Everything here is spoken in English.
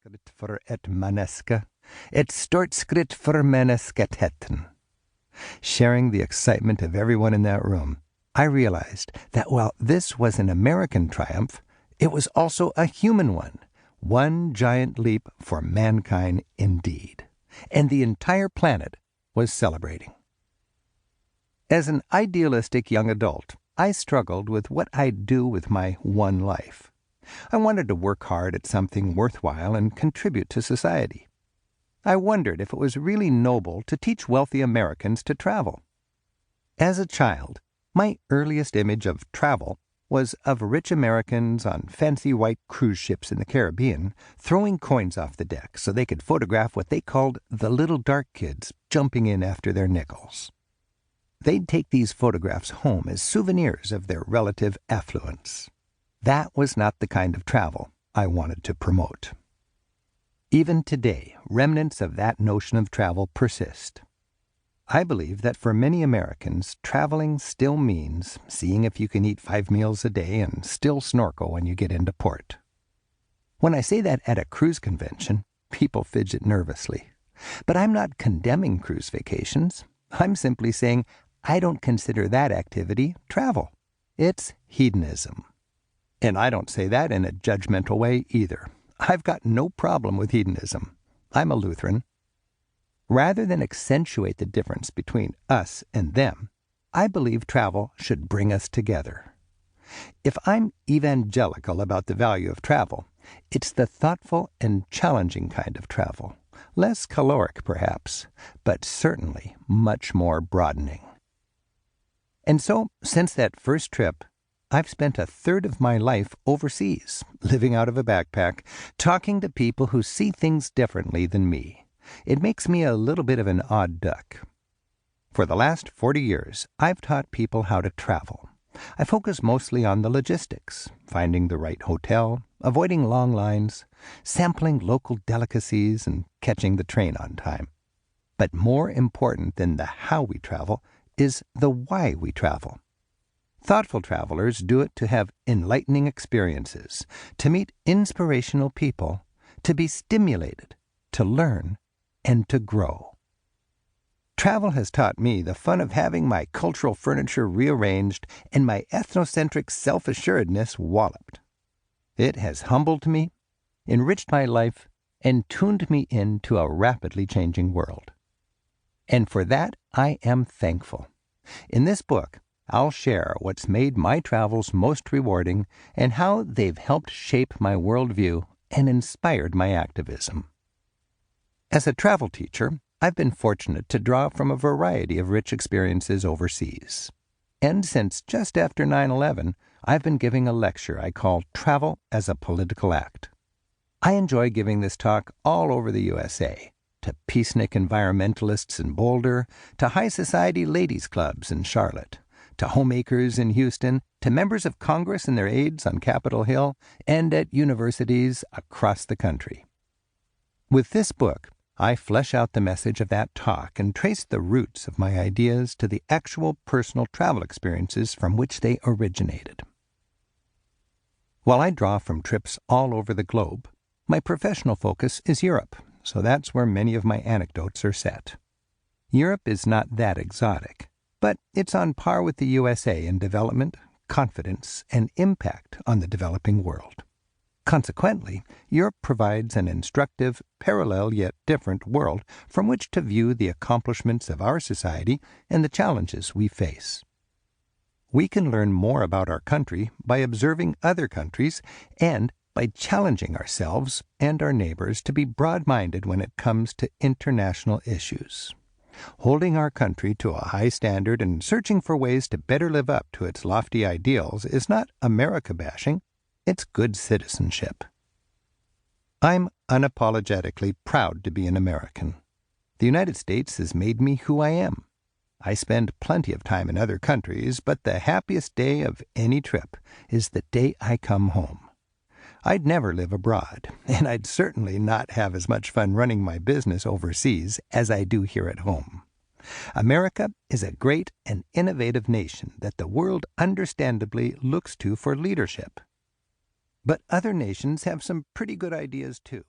skrit för ett maneska, ett stort skrit för mennesketheten. Sharing the excitement of everyone in that room, I realized that while this was an American triumph, it was also a human one giant leap for mankind indeed. And the entire planet was celebrating. As an idealistic young adult, I struggled with what I'd do with my one life. I wanted to work hard at something worthwhile and contribute to society. I wondered if it was really noble to teach wealthy Americans to travel. As a child, my earliest image of travel was of rich Americans on fancy white cruise ships in the Caribbean throwing coins off the deck so they could photograph what they called the little dark kids jumping in after their nickels. They'd take these photographs home as souvenirs of their relative affluence. That was not the kind of travel I wanted to promote. Even today, remnants of that notion of travel persist. I believe that for many Americans, traveling still means seeing if you can eat 5 meals a day and still snorkel when you get into port. When I say that at a cruise convention, people fidget nervously. But I'm not condemning cruise vacations. I'm simply saying I don't consider that activity travel. It's hedonism. And I don't say that in a judgmental way either. I've got no problem with hedonism. I'm a Lutheran. Rather than accentuate the difference between us and them, I believe travel should bring us together. If I'm evangelical about the value of travel, it's the thoughtful and challenging kind of travel, less caloric perhaps, but certainly much more broadening. And so, since that first trip, I've spent a third of my life overseas, living out of a backpack, talking to people who see things differently than me. It makes me a little bit of an odd duck. For the last 40 years, I've taught people how to travel. I focus mostly on the logistics, finding the right hotel, avoiding long lines, sampling local delicacies, and catching the train on time. But more important than the how we travel is the why we travel. Thoughtful travelers do it to have enlightening experiences, to meet inspirational people, to be stimulated, to learn, and to grow. Travel has taught me the fun of having my cultural furniture rearranged and my ethnocentric self-assuredness walloped. It has humbled me, enriched my life, and tuned me into a rapidly changing world. And for that, I am thankful. In this book, I'll share what's made my travels most rewarding and how they've helped shape my worldview and inspired my activism. As a travel teacher, I've been fortunate to draw from a variety of rich experiences overseas. And since just after 9/11, I've been giving a lecture I call Travel as a Political Act. I enjoy giving this talk all over the USA, to peacenik environmentalists in Boulder, to high society ladies' clubs in Charlotte, to homemakers in Houston, to members of Congress and their aides on Capitol Hill, and at universities across the country. With this book, I flesh out the message of that talk and trace the roots of my ideas to the actual personal travel experiences from which they originated. While I draw from trips all over the globe, my professional focus is Europe, so that's where many of my anecdotes are set. Europe is not that exotic, but it's on par with the USA in development, confidence, and impact on the developing world. Consequently, Europe provides an instructive, parallel yet different world from which to view the accomplishments of our society and the challenges we face. We can learn more about our country by observing other countries and by challenging ourselves and our neighbors to be broad-minded when it comes to international issues. Holding our country to a high standard and searching for ways to better live up to its lofty ideals is not America bashing, it's good citizenship. I'm unapologetically proud to be an American. The United States has made me who I am. I spend plenty of time in other countries, but the happiest day of any trip is the day I come home. I'd never live abroad, and I'd certainly not have as much fun running my business overseas as I do here at home. America is a great and innovative nation that the world understandably looks to for leadership. But other nations have some pretty good ideas too.